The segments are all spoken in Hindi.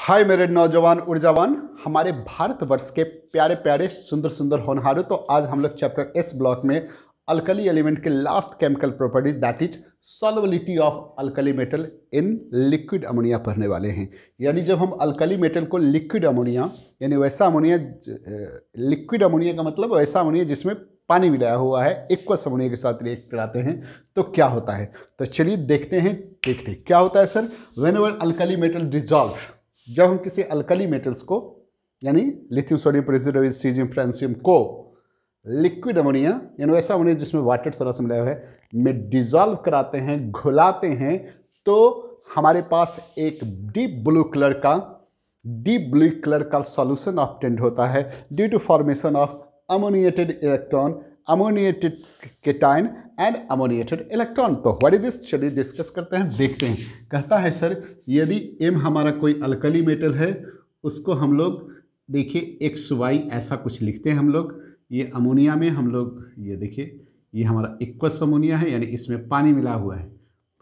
हाय मेरे नौजवान ऊर्जावान, हमारे भारतवर्ष के प्यारे प्यारे सुंदर सुंदर होनहारों। तो आज हम लोग चैप्टर एस ब्लॉक में अल्कली एलिमेंट के last chemical property that is solubility of alkali metal in liquid ammonia पढ़ने वाले हैं। यानी जब हम अल्कली मेटल को लिक्विड अमोनिया यानी वैसा अमोनिया, लिक्विड अमोनिया का मतलब वैसा अमोनिया जिसमें पानी मिलाया हुआ है, एक्वस अमोनिया के साथ रिएक्ट कराते हैं तो क्या होता है। तो चलिए देखते हैं क्या होता है sir. Whenever alkali metal dissolve, जब हम किसी अल्कली मेटल्स को यानी lithium sodium potassium caesium francium को लिक्विड अमोनिया यानी वैसा अमोनिया जिसमें वाटर थोड़ा सा मिलाया हुआ है में डिजॉल्व कराते हैं, घुलाते हैं, तो हमारे पास एक डीप ब्लू कलर का सॉल्यूशन ऑब्टेन्ड होता है due to formation of ammoniated electron, ammoniated cation and ammoniated electron. तो व्हाट इज दिस, चलिए डिस्कस करते हैं, देखते हैं। कहता है सर यदि M हमारा कोई अल्कली मेटल है उसको हम लोग देखिए XY ऐसा कुछ लिखते हैं हम लोग। ये अमोनिया में हम लोग ये देखिए ये हमारा एक्वस अमोनिया है यानी इसमें पानी मिला हुआ है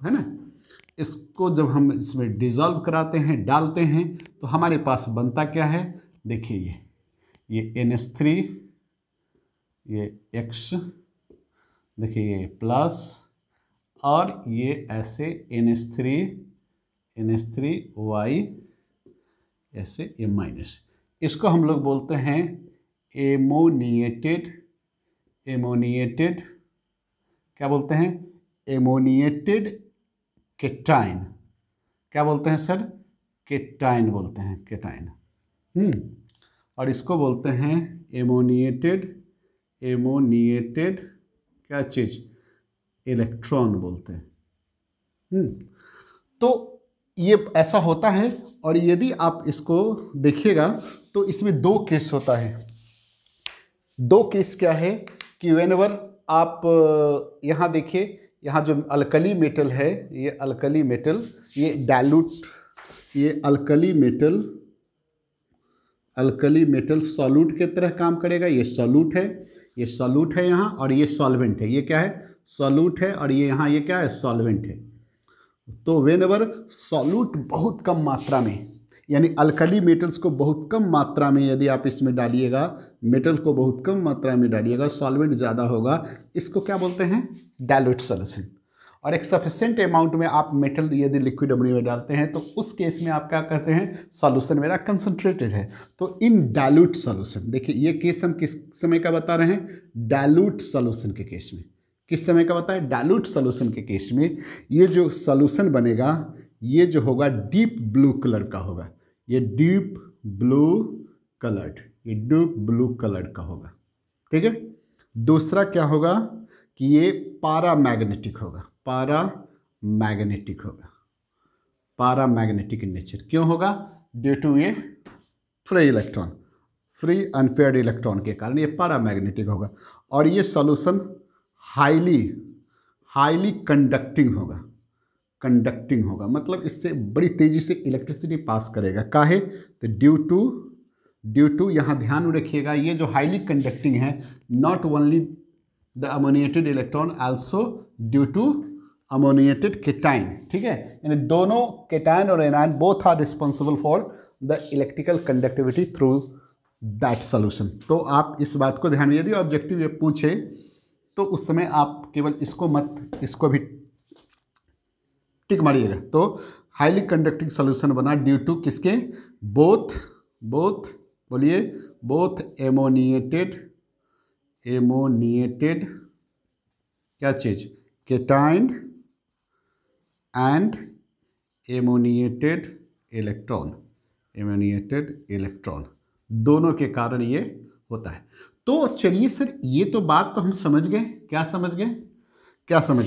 ना। इसको जब हम इसमें डिजॉल्व कराते हैं, डालते हैं, तो हमारे पास बनता क्या है, देखिए ये NH3, ये X, देखिए ये प्लस और ये ऐसे NH3Y ऐसे ये माइनस। इसको हम लोग बोलते हैं एमोनिएटेड क्या बोलते हैं, एमोनिएटेड केटाइन। क्या बोलते हैं सर, केटाइन बोलते हैं, केटाइन। और इसको बोलते हैं एमोनिएटेड क्या चीज़, इलेक्ट्रॉन बोलते हैं। तो ये ऐसा होता है। और यदि आप इसको देखिएगा तो इसमें दो केस होता है। दो केस क्या है कि व्हेनेवर आप यहाँ देखिए, यहाँ जो अल्कली मेटल है, ये अल्कली मेटल, ये डाइल्यूट, ये अल्कली मेटल सॉल्यूट की तरह काम करेगा। ये सॉल्यूट है यहाँ, और ये सॉल्वेंट है। ये क्या है, सॉल्यूट है, और ये यहाँ ये क्या है, सॉल्वेंट है। तो व्हेनेवर सॉल्यूट बहुत कम मात्रा में यानी अल्कली मेटल्स को बहुत कम मात्रा में यदि आप इसमें डालिएगा, मेटल को बहुत कम मात्रा में डालिएगा, सॉल्वेंट ज़्यादा होगा, इसको क्या बोलते हैं, डाइल्यूट सॉल्यूशन। और एक सफिशिएंट अमाउंट में आप मेटल यदि लिक्विड अमोनिया में डालते हैं तो उस केस में आप क्या कहते हैं, सॉल्यूशन मेरा कंसंट्रेटेड है। तो इन डाइल्यूट सॉल्यूशन, देखिए ये केस हम किस समय का बता रहे हैं, डाइल्यूट सॉल्यूशन के केस में। किस समय का बताएं, डाइल्यूट सॉल्यूशन के केस में ये जो सॉल्यूशन बनेगा ये जो होगा डीप ब्लू कलर का होगा। ये डीप ब्लू कलर्ड का होगा, ठीक है। दूसरा क्या होगा कि ये पैरामैग्नेटिक इन नेचर। क्यों होगा, ड्यू टू ये फ्री अनपेयर्ड इलेक्ट्रॉन के कारण ये पैरामैग्नेटिक होगा। और ये सॉल्यूशन हाईली कंडक्टिंग होगा, मतलब इससे बड़ी तेजी से इलेक्ट्रिसिटी पास करेगा। काहे, तो ड्यू टू यहाँ ध्यान में रखिएगा, ये जो हाईली कंडक्टिंग है, not only the ammoniated electron also due to ammoniated cation, ठीक है। यानी दोनों केटाइन और anion both are responsible for the electrical conductivity through that solution. तो आप इस बात को ध्यान में, यदि ऑब्जेक्टिव ये पूछे तो उस समय आप केवल इसको मत, इसको भी टिक मारिएगा। तो हाईली कंडक्टिंग सॉल्यूशन बना ड्यू टू किसके, बोथ एमोनिएटेड क्या चीज, केटाइन एंड एमोनिएटेड इलेक्ट्रॉन, दोनों के कारण ये होता है। तो चलिए सर, ये तो बात तो हम समझ गए। क्या समझ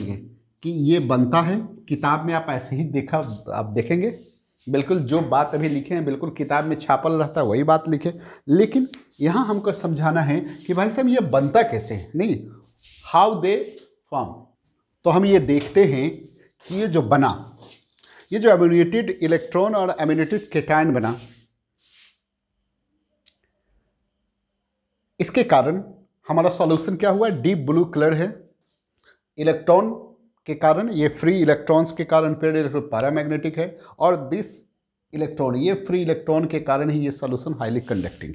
गए कि ये बनता है। किताब में आप ऐसे ही देखा, आप देखेंगे बिल्कुल जो बात अभी लिखे हैं बिल्कुल किताब में छापल रहता है वही बात लिखे। लेकिन यहाँ हमको समझाना है कि भाई साहब ये बनता कैसे है, नहीं हाउ दे फॉर्म। तो हम ये देखते हैं कि ये जो बना, ये जो अमोनिएटेड इलेक्ट्रॉन और अमोनिएटेड केटाइन बना, इसके कारण हमारा सॉल्यूशन क्या हुआ, डीप ब्लू कलर है। इलेक्ट्रॉन के कारण, ये फ्री इलेक्ट्रॉन्स के कारण पेड इलेक्ट्रॉन पैरामैग्नेटिक है, और दिस इलेक्ट्रॉन, ये फ्री इलेक्ट्रॉन के कारण ही ये सॉल्यूशन हाईली कंडक्टिंग,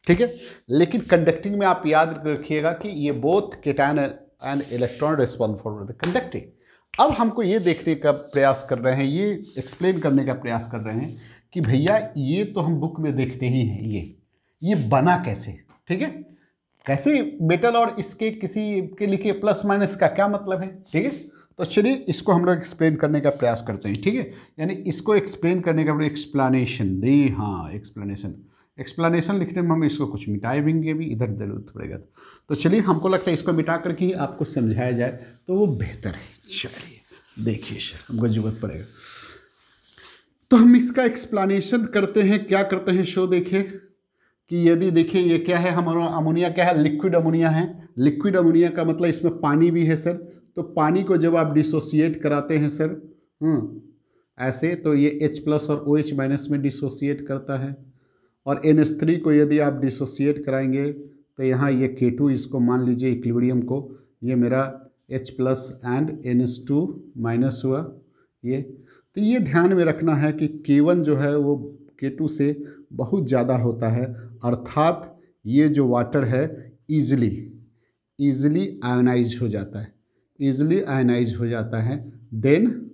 ठीक है। लेकिन कंडक्टिंग में आप याद रखिएगा कि ये both cation and electron respond for the conducting. अब हमको ये देखने का प्रयास कर रहे हैं, ये एक्सप्लेन करने का प्रयास कर रहे हैं कि भैया ये तो हम बुक में देखते ही हैं, ये बना कैसे, ठीक है, कैसे मेटल और इसके किसी के लिखे प्लस माइनस का क्या मतलब है, ठीक है। तो चलिए इसको हम लोग एक्सप्लेन करने का प्रयास करते हैं, ठीक है। यानी इसको एक्सप्लेन करने का एक्सप्लेनेशन दी, हाँ एक्सप्लेनेशन लिखने में हम इसको कुछ मिटाएंगे भी, इधर जरूरत पड़ेगा। तो चलिए हमको लगता है इसको मिटा करके ही आपको समझाया जाए तो वो बेहतर है। चलिए देखिए सर, हमको जरूरत पड़ेगा तो हम इसका एक्सप्लेनेशन करते हैं। क्या करते हैं शो देखिए कि यदि देखिए ये क्या है, हमारा अमोनिया क्या है, लिक्विड अमोनिया है। लिक्विड अमोनिया का मतलब इसमें पानी भी है सर। तो पानी को जब आप डिसोसिएट कराते हैं सर ऐसे, तो ये H+ और OH- में डिसोसिएट करता है। और NH3 को यदि आप डिसोसिएट कराएंगे तो यहाँ ये K2, इसको मान लीजिए इक्विलिब्रियम को, ये मेरा H+ एंड NH2- हुआ ये। तो ये ध्यान में रखना है कि K1 जो है वो K2 से बहुत ज़्यादा होता है, अर्थात ये जो वाटर है ईजिली आयोनाइज हो जाता है, देन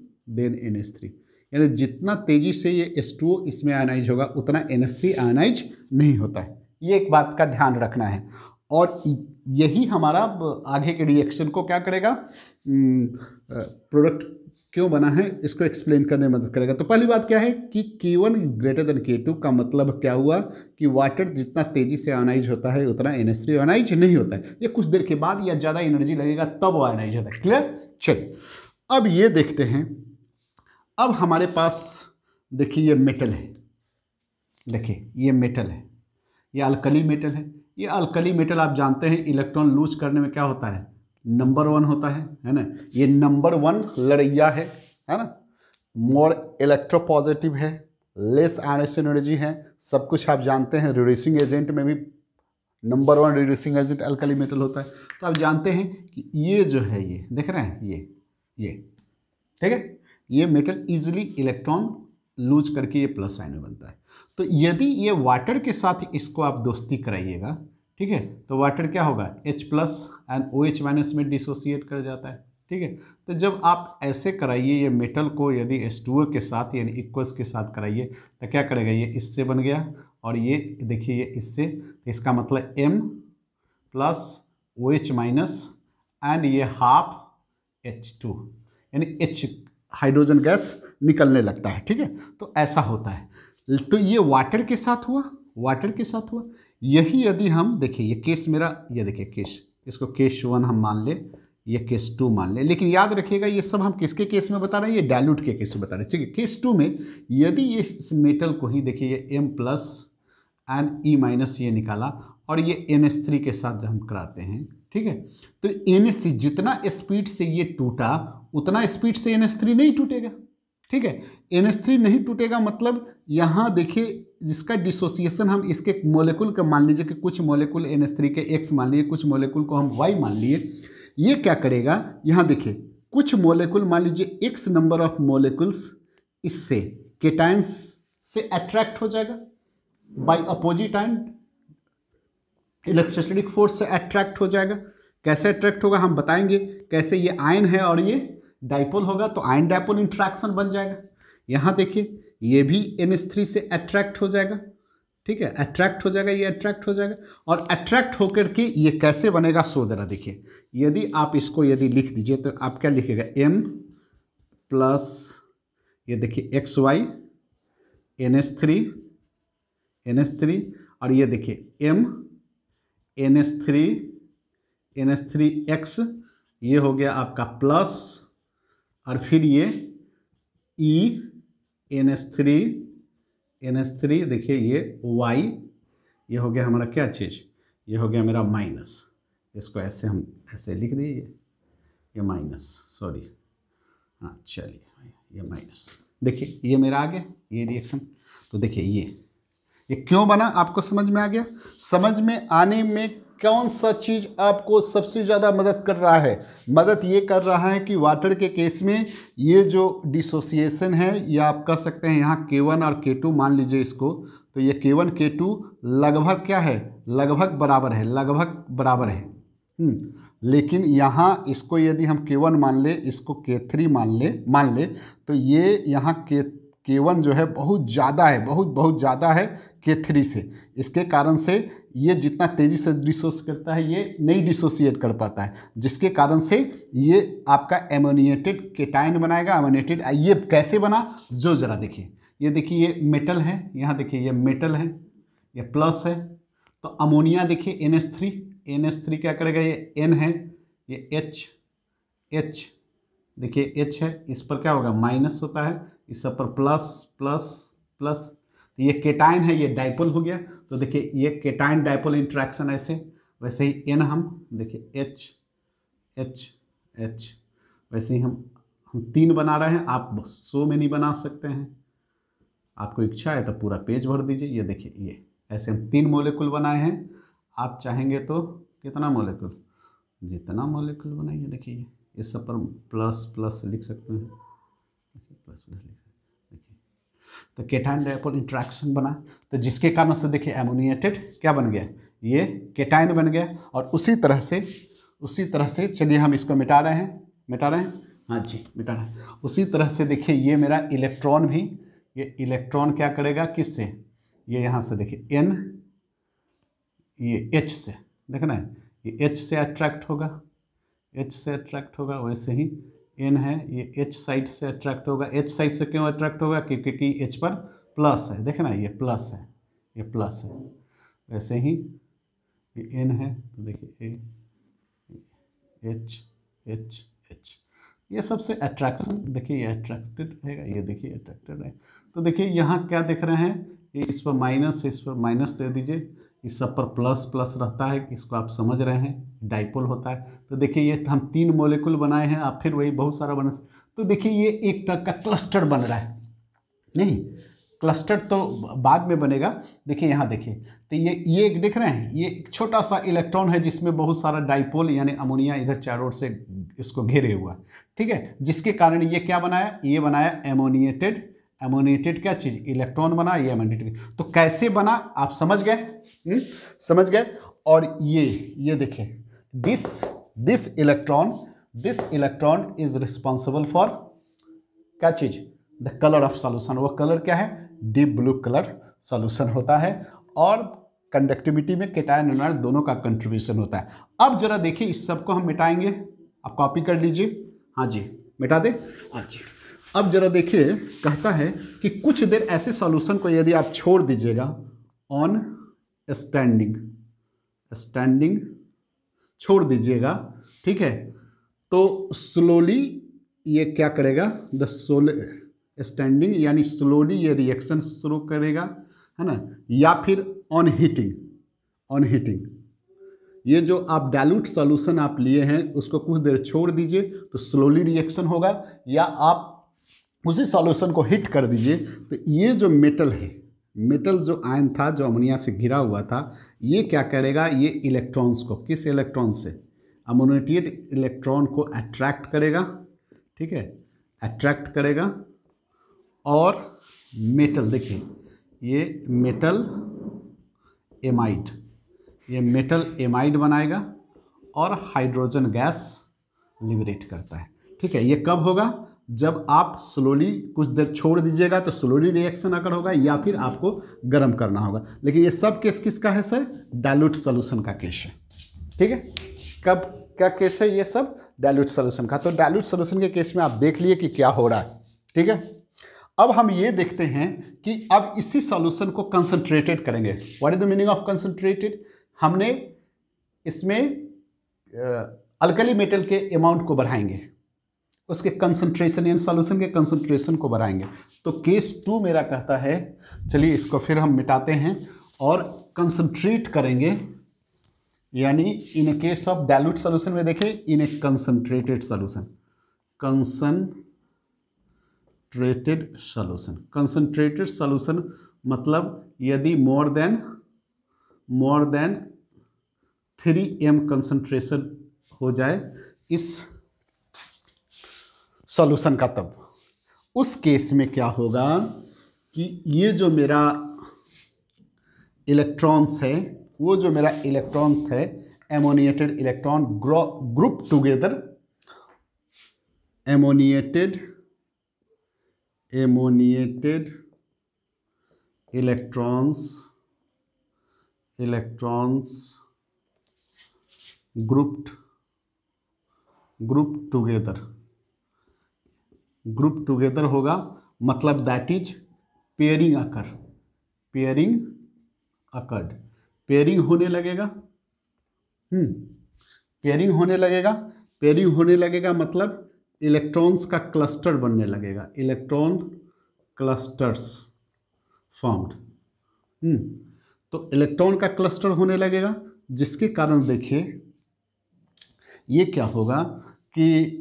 NH3। यानी जितना तेज़ी से ये H2O इसमें आयनाइज होगा उतना NH3 आयनाइज नहीं होता है। ये एक बात का ध्यान रखना है। और यही हमारा आगे के रिएक्शन को क्या करेगा, प्रोडक्ट क्यों बना है इसको एक्सप्लेन करने में मदद करेगा। तो पहली बात क्या है कि K1 > K2 का मतलब क्या हुआ कि वाटर जितना तेज़ी से आयनाइज होता है उतना NH3 आयनाइज नहीं होता है। ये कुछ देर के बाद या ज़्यादा एनर्जी लगेगा तब वो आयनाइज होता है। क्लियर। चलिए अब ये देखते हैं। अब हमारे पास देखिए ये मेटल है, देखिए ये मेटल है, ये अल्कली मेटल है। ये अल्कली मेटल आप जानते हैं इलेक्ट्रॉन लूज करने में क्या होता है, नंबर 1 होता है ना। ये नंबर 1 लड़ैया है ना। मोर इलेक्ट्रोपॉजिटिव है, लेस आयनेशन एनर्जी है, सब कुछ आप जानते हैं। रिड्यूसिंग एजेंट में भी number 1 reducing agent alkali metal होता है। तो आप जानते हैं कि ये जो है, ये देख रहे हैं, ये ठीक है, ये मेटल इजीली इलेक्ट्रॉन लूज करके ये प्लस आयन बनता है। तो यदि ये वाटर के साथ इसको आप दोस्ती कराइएगा, ठीक है, तो वाटर क्या होगा, H+ एंड OH- में डिसोसिएट कर जाता है, ठीक है। तो जब आप ऐसे कराइए ये मेटल को, यदि H2O के साथ यानी इक्वल्स के साथ कराइए तो क्या करेगा, ये इससे बन गया और ये देखिए ये इससे, तो इसका मतलब M+ OH- एंड ये ½ H2 यानी H हाइड्रोजन गैस निकलने लगता है, ठीक है। तो ऐसा होता है। तो ये वाटर के साथ हुआ, यही यदि हम देखिए ये केस मेरा, ये देखिए केस, इसको केस 1 हम मान ले, ये केस 2 मान ले। लेकिन याद रखिएगा ये सब हम किसके केस में बता रहे हैं, ये डाइल्यूट के केस में बता रहे हैं, ठीक है। केस 2 में यदि ये इस मेटल को ही देखिए ये M+ एंड E- ये निकाला और ये NH3 के साथ जब हम कराते हैं, ठीक है, तो NH3 जितना स्पीड से ये टूटा उतना स्पीड से NH3 नहीं टूटेगा, ठीक है। NH3 नहीं टूटेगा मतलब यहाँ देखिए जिसका डिसोसिएशन हम इसके मोलेकुल का मान लीजिए कि कुछ मोलेकुल NH3 के X मान लिए, कुछ मोलेकुल को हम Y मान लिए। ये क्या करेगा, यहाँ देखिए कुछ मोलेकुल मान लीजिए X नंबर ऑफ मोलेकुल्स इससे केटायंस से अट्रैक्ट हो जाएगा by opposite end, electrostatic force से अट्रैक्ट हो जाएगा। कैसे अट्रैक्ट होगा हम बताएंगे कैसे। ये आयन है और ये डाइपोल होगा तो आयन डाइपोल इंट्रैक्शन बन जाएगा। यहाँ देखिए ये भी NH3 से अट्रैक्ट हो जाएगा, ठीक है, अट्रैक्ट हो जाएगा, ये अट्रैक्ट हो जाएगा। और अट्रैक्ट होकर के ये कैसे बनेगा सो जरा देखिए। यदि आप इसको यदि लिख दीजिए तो आप क्या लिखेगा, M+ ये देखिए XY NH3 और ये देखिए M NH3X, ये हो गया आपका प्लस, और फिर ये E NH3 देखिए ये Y, ये हो गया हमारा क्या चीज़, ये हो गया मेरा माइनस। इसको ऐसे हम ऐसे लिख दिए, ये माइनस, सॉरी, हाँ चलिए ये माइनस। देखिए ये मेरा आ गया ये रिएक्शन। तो देखिए ये क्यों बना आपको समझ में आ गया। समझ में आने में कौन सा चीज़ आपको सबसे ज़्यादा मदद कर रहा है? मदद ये कर रहा है कि वाटर के केस में ये जो डिसोसिएशन है, ये आप कह सकते हैं यहाँ K1 और K2 मान लीजिए इसको, तो ये K1 K2 लगभग क्या है, लगभग बराबर है, लगभग बराबर है। लेकिन यहाँ इसको यदि हम K1 मान ले, इसको K3 मान ले तो ये यहाँ K1 जो है बहुत ज़्यादा है, बहुत ज़्यादा है K3 से। इसके कारण से ये जितना तेज़ी से डिसोसिएट करता है ये नहीं डिसोसिएट कर पाता है, जिसके कारण से ये आपका एमोनिएटेड केटायन बनाएगा। एमोनिएटेड ये कैसे बना, जो ज़रा देखिए, ये देखिए ये मेटल है, यहाँ देखिए ये मेटल है, ये प्लस है, तो अमोनिया देखिए NH3 क्या करेगा, ये N है, ये H देखिए H है, इस पर क्या होगा माइनस होता है, इस सब पर प्लस प्लस प्लस, तो ये केटाइन है, ये डाइपोल हो गया। तो देखिए ये केटाइन डाइपोल इंट्रैक्शन ऐसे, वैसे ही N हम देखिए H वैसे ही हम 3 बना रहे हैं। आप 100 में नहीं बना सकते हैं, आपको इच्छा है तो पूरा पेज भर दीजिए। ये देखिए ये ऐसे हम 3 मॉलिक्यूल बनाए हैं। आप चाहेंगे तो कितना मॉलिक्यूल, जितना मॉलिक्यूल बनाइए। देखिए इस सब पर प्लस प्लस लिख सकते हैं, प्लस लिख, देखिए तो केटाइन डाइपोल इंट्रैक्शन बना, तो जिसके कारण से देखिए एमोनिएटेड क्या बन गया, ये केटाइन बन गया। और उसी तरह से चलिए हम इसको मिटा रहे हैं, हाँ जी मिटा रहे हैं। उसी तरह से देखिए ये मेरा इलेक्ट्रॉन भी, ये इलेक्ट्रॉन क्या करेगा किससे, ये यहाँ से देखिए N, ये H से, देखना है ये H से अट्रैक्ट होगा, वैसे ही N है, ये H साइड से अट्रैक्ट होगा। H साइड से क्यों अट्रैक्ट होगा, क्योंकि H पर प्लस है, देखना ये प्लस है, वैसे ही ये N है, तो देखिए H ये सबसे अट्रैक्शन, देखिए ये अट्रैक्टेड है, ये देखिए अट्रैक्टेड है। तो देखिए यहाँ क्या देख रहे हैं, इस पर माइनस दे दीजिए, इस सब पर प्लस प्लस रहता है, इसको आप समझ रहे हैं, डाइपोल होता है। तो देखिए ये हम 3 मॉलिक्यूल बनाए हैं, आप फिर वही बहुत सारा बना। तो देखिए ये एक तरह का क्लस्टर बन रहा है, नहीं क्लस्टर तो बाद में बनेगा। देखिए यहाँ देखिए, तो ये एक देख रहे हैं, ये एक छोटा सा इलेक्ट्रॉन है जिसमें बहुत सारा डाइपोल यानी अमोनिया इधर चारों ओर से इसको घेरे हुआ, ठीक है, जिसके कारण ये क्या बनाया, ये बनाया एमोनिएटेड क्या चीज़, इलेक्ट्रॉन बना, ये एमोनिएटेड। तो कैसे बना आप समझ गए। और ये देखिए this electron is responsible for क्या चीज़, द कलर ऑफ सॉल्यूशन। वो कलर क्या है, डीप ब्लू कलर सॉल्यूशन होता है। और कंडक्टिविटी में केटायन एनायन दोनों का कंट्रीब्यूशन होता है। अब जरा देखिए इस सब को हम मिटाएंगे, आप कॉपी कर लीजिए, हाँ जी मिटा दे, हाँ जी। अब जरा देखिए कहता है कि कुछ देर ऐसे सॉल्यूशन को यदि आप छोड़ दीजिएगा ऑन स्टैंडिंग छोड़ दीजिएगा, ठीक है, तो स्लोली ये क्या करेगा, द स्टैंडिंग यानी स्लोली ये रिएक्शन शुरू करेगा, है ना, या फिर ऑन हीटिंग ये जो आप डाइल्यूट सॉल्यूशन आप लिए हैं उसको कुछ देर छोड़ दीजिए तो स्लोली रिएक्शन होगा, या आप उसी सॉल्यूशन को हिट कर दीजिए तो ये जो मेटल जो आयन था जो अमोनिया से घिरा हुआ था, ये क्या करेगा, ये इलेक्ट्रॉन्स को, किस इलेक्ट्रॉन से, अमोनिएटेड इलेक्ट्रॉन को अट्रैक्ट करेगा, ठीक है, अट्रैक्ट करेगा। और मेटल देखिए ये मेटल एमाइड बनाएगा और हाइड्रोजन गैस लिबरेट करता है, ठीक है। ये कब होगा, जब आप स्लोली कुछ देर छोड़ दीजिएगा तो स्लोली रिएक्शन अगर होगा, या फिर आपको गर्म करना होगा। लेकिन ये सब केस किसका है सर, डाइल्यूट सॉल्यूशन का केस है, ठीक है। कब क्या केस है, ये सब डाइल्यूट सॉल्यूशन का। तो डाइल्यूट सॉल्यूशन के केस में आप देख लिए कि क्या हो रहा है, ठीक है। अब हम ये देखते हैं कि अब इसी सॉल्यूशन को कंसंट्रेटेड करेंगे। What is the meaning of concentrated, हमने इसमें अल्कली मेटल के अमाउंट को बढ़ाएंगे, उसके कंसंट्रेशन यानी सॉल्यूशन के कंसंट्रेशन को बढ़ाएंगे। तो केस 2 मेरा कहता है, चलिए इसको फिर हम मिटाते हैं और कंसंट्रेट करेंगे, यानी in case of dilute solution में देखिए इन ए कंसंट्रेटेड सॉल्यूशन मतलब यदि मोर देन 3m कंसंट्रेशन हो जाए इस सॉल्यूशन का, तब उस केस में क्या होगा कि ये जो मेरा इलेक्ट्रॉन्स है, वो जो मेरा इलेक्ट्रॉन है, ammoniated electron group together, ammoniated electrons group together होगा, मतलब that is pairing occurred, pairing होने लगेगा। पेयरिंग होने लगेगा मतलब इलेक्ट्रॉन्स का क्लस्टर बनने लगेगा, इलेक्ट्रॉन क्लस्टर्स फॉर्म्ड। तो इलेक्ट्रॉन का क्लस्टर होने लगेगा, जिसके कारण देखिए ये क्या होगा कि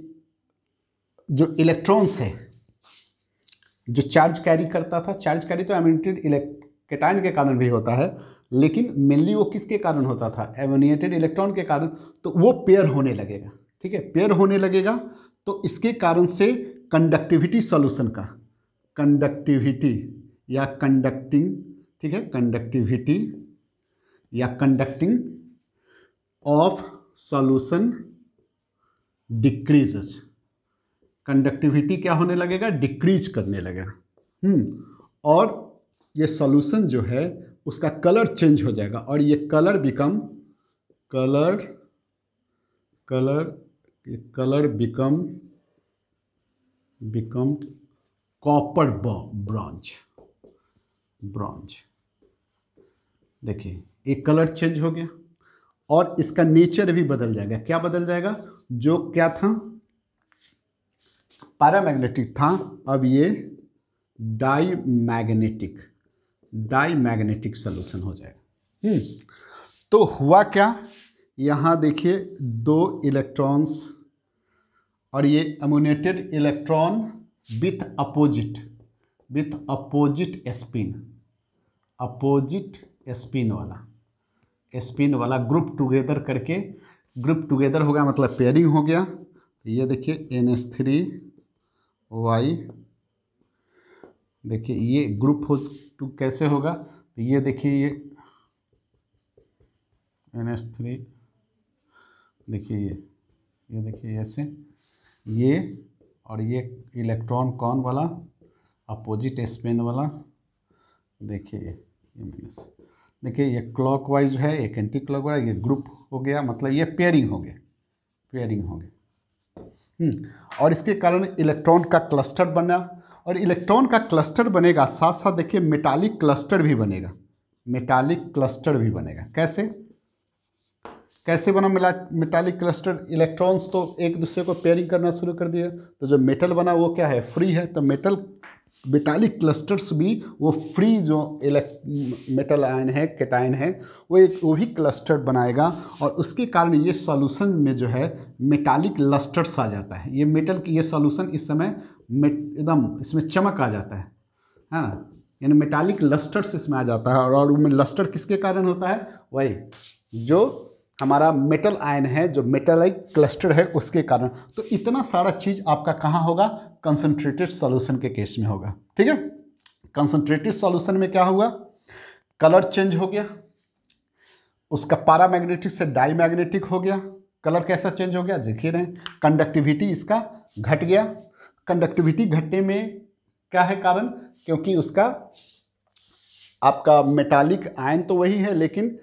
जो इलेक्ट्रॉन्स है, जो चार्ज कैरी करता था, चार्ज कैरी तो एमोनिएटेड कैटायन के कारण भी होता है, लेकिन मेनली वो किसके कारण होता था, एमोनिएटेड इलेक्ट्रॉन के कारण, तो वो पेयर होने लगेगा। ठीक है, पेयर होने लगेगा, तो इसके कारण से कंडक्टिविटी सॉल्यूशन का, कंडक्टिविटी या कंडक्टिंग, ठीक है, कंडक्टिविटी या conducting of solution decreases, conductivity क्या होने लगेगा, डिक्रीज करने लगेगा। और ये सॉल्यूशन जो है उसका कलर चेंज हो जाएगा, और ये कलर बिकम कॉपर ब्रॉन्ज। देखिए एक कलर चेंज हो गया, और इसका नेचर भी बदल जाएगा। क्या बदल जाएगा, जो क्या था पैरामैग्नेटिक था, अब ये डाईमैग्नेटिक सॉल्यूशन हो जाएगा। तो हुआ क्या, यहाँ देखिए दो इलेक्ट्रॉन्स, और ये एमोनिएटेड इलेक्ट्रॉन विथ अपोजिट स्पिन वाला ग्रुप टुगेदर हो गया, मतलब पेयरिंग हो गया। ये देखिए NH3Y, देखिए ये ग्रुप हो कैसे होगा, ये देखिए ये NH3, देखिए ये देखिए ऐसे, ये और ये इलेक्ट्रॉन कौन वाला, अपोजिट स्पिन वाला, देखिए ये माइनस, देखिए ये क्लॉकवाइज है, एक एंटी क्लॉकवाइज, ये ग्रुप हो गया, मतलब ये पेयरिंग हो गया। और इसके कारण इलेक्ट्रॉन का क्लस्टर बना, और इलेक्ट्रॉन का क्लस्टर बनेगा, साथ साथ देखिए मेटालिक क्लस्टर भी बनेगा, कैसे बना मेटालिक क्लस्टर, इलेक्ट्रॉन्स तो एक दूसरे को पेयरिंग करना शुरू कर दिया, तो जो मेटल बना वो क्या है, फ्री है, तो मेटालिक क्लस्टर्स भी वो फ्री, जो मेटल आयन है, कैटायन है, वो भी क्लस्टर बनाएगा, और उसके कारण ये सॉल्यूशन में जो है मेटालिक लस्टर्स आ जाता है। ये मेटल की ये सॉल्यूशन इस समय एकदम इसमें चमक आ जाता है ना, यानी मेटालिक लस्टर्स इसमें आ जाता है। और उसमें लस्टर किसके कारण होता है, वही जो हमारा मेटल आयन है, जो मेटालिक क्लस्टर है, उसके कारण। तो इतना सारा चीज़ आपका कहाँ होगा, कंसंट्रेटेड सॉल्यूशन के केस में होगा। ठीक है, कंसंट्रेटेड सॉल्यूशन में क्या हुआ, कलर चेंज हो गया, उसका पैरामैग्नेटिक से डाईमैग्नेटिक हो गया। कलर कैसा चेंज हो गया, देखिए रहे, कंडक्टिविटी इसका घट गया। कंडक्टिविटी घटने में क्या है कारण, क्योंकि उसका आपका मेटालिक आयन तो वही है, लेकिन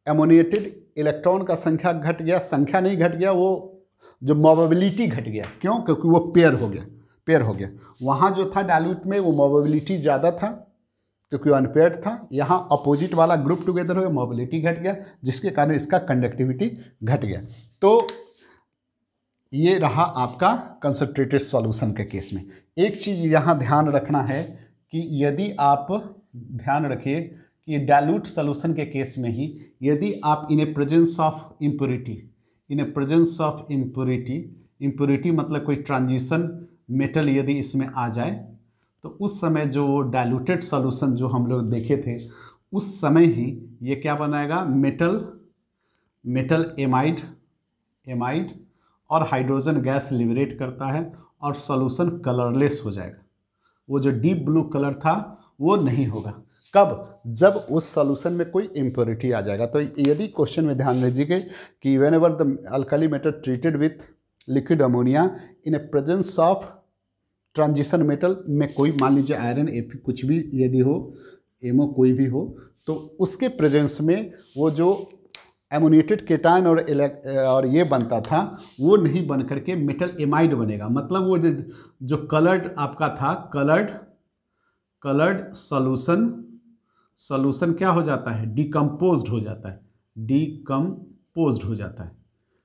एमोनिएटेड इलेक्ट्रॉन का संख्या घट गया, संख्या नहीं घट गया, वो जो मोबिलिटी घट गया। क्यों, क्योंकि वो पेयर हो गया। वहाँ जो था डाइल्यूट में वो मोबिलिटी ज़्यादा था, क्योंकि वो अनपेयर्ड था। यहाँ अपोजिट वाला ग्रुप टुगेदर हो गया, मोबिलिटी घट गया, जिसके कारण इसका कंडक्टिविटी घट गया। तो ये रहा आपका कंसंट्रेटेड सॉल्यूशन के केस में। एक चीज़ यहाँ ध्यान रखना है कि यदि आप ध्यान रखिए कि डाइल्यूट सॉल्यूशन के केस में ही यदि आप इन ए प्रेजेंस ऑफ इम्प्योरिटी मतलब कोई ट्रांजिशन मेटल यदि इसमें आ जाए, तो उस समय जो डाइल्यूटेड सॉल्यूशन जो हम लोग देखे थे, उस समय ही ये क्या बनाएगा, मेटल मेटल एमाइड और हाइड्रोजन गैस लिबरेट करता है और सॉल्यूशन कलरलेस हो जाएगा। वो जो डीप ब्लू कलर था वो नहीं होगा। कब? जब उस सॉल्यूशन में कोई इम्प्योरिटी आ जाएगा। तो यदि क्वेश्चन में ध्यान दीजिए कि when ever the alkali metal treated with liquid ammonia in a presence of transition metal में कोई, मान लीजिए आयरन Fe कुछ भी यदि हो, एमओ कोई भी हो, तो उसके प्रेजेंस में वो जो एमोनिएटेड केटायन और ये बनता था वो नहीं बन करके मेटल एमाइड बनेगा। मतलब वो जो कलर्ड आपका था, कलर्ड सॉल्यूशन क्या हो जाता है? डिकम्पोज्ड हो जाता है,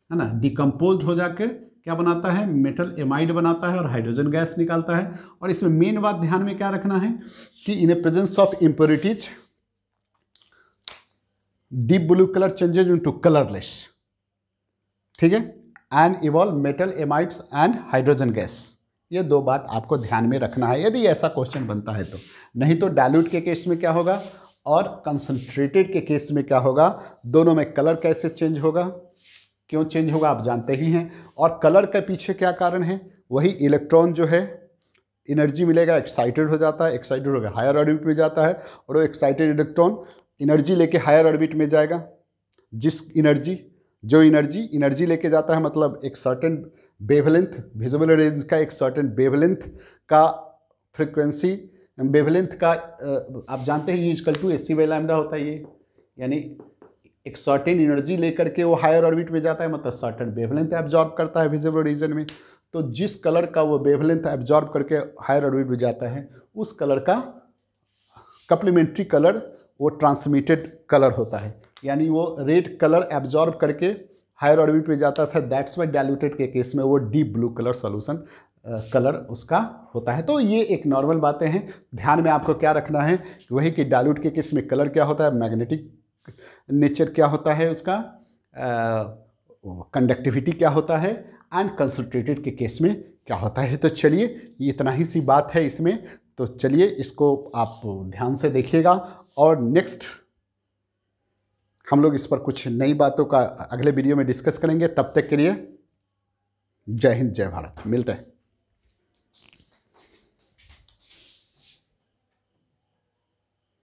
है ना। डिकम्पोज्ड हो जाकर क्या बनाता है? मेटल एमाइड बनाता है और हाइड्रोजन गैस निकालता है। और इसमें मेन बात ध्यान में क्या रखना है कि in a presence of impurities deep blue colour changes into colourless, ठीक है, and evolve metal amides and hydrogen gas. ये दो बात आपको ध्यान में रखना है यदि ऐसा क्वेश्चन बनता है तो। नहीं तो डाइल्यूट के केस में क्या होगा और कंसंट्रेटेड के केस में क्या होगा, दोनों में कलर कैसे चेंज होगा, क्यों चेंज होगा आप जानते ही हैं। और कलर के पीछे क्या कारण है? वही इलेक्ट्रॉन जो है एनर्जी मिलेगा, एक्साइटेड हो जाता है, एक्साइटेड होकर हायर ऑर्बिट में जाता है और वो एक्साइटेड इलेक्ट्रॉन एनर्जी लेके हायर ऑर्बिट में जाएगा। जो एनर्जी लेके जाता है, मतलब एक सर्टेन वेवलेंथ, विजिबल रेंज का एक सर्टेन वेवलेंथ का फ्रीक्वेंसी, वेवलेंथ का आप जानते हैं इक्वल टू AC/λ होता है ये, यानी एक सर्टेन एनर्जी लेकर के वो हायर ऑर्बिट में जाता है, मतलब सर्टेन वेवलेंथ एब्जॉर्ब करता है विजिबल रीजन में। तो जिस कलर का वो वेवलेंथ एब्जॉर्ब करके हायर ऑर्बिट में जाता है उस कलर का कप्लीमेंट्री कलर वो ट्रांसमिटेड कलर होता है, यानी वो रेड कलर एब्जॉर्ब करके हायर ऑर्बिट में जाता था। दैट्स वाई डाइल्यूटेड के केस में वो deep blue colour solution colour उसका होता है। तो ये एक नॉर्मल बातें हैं। ध्यान में आपको क्या रखना है वही कि डाइल्यूट के केस में कलर क्या होता है, मैग्नेटिक नेचर क्या होता है उसका, कंडक्टिविटी क्या होता है, एंड कंसंट्रेटेड के केस में क्या होता है। तो चलिए ये इतना ही सी बात है इसमें। तो चलिए इसको आप ध्यान से देखिएगा और नेक्स्ट हम लोग इस पर कुछ नई बातों का अगले वीडियो में डिस्कस करेंगे। तब तक के लिए जय हिंद, जय भारत। मिलते हैं।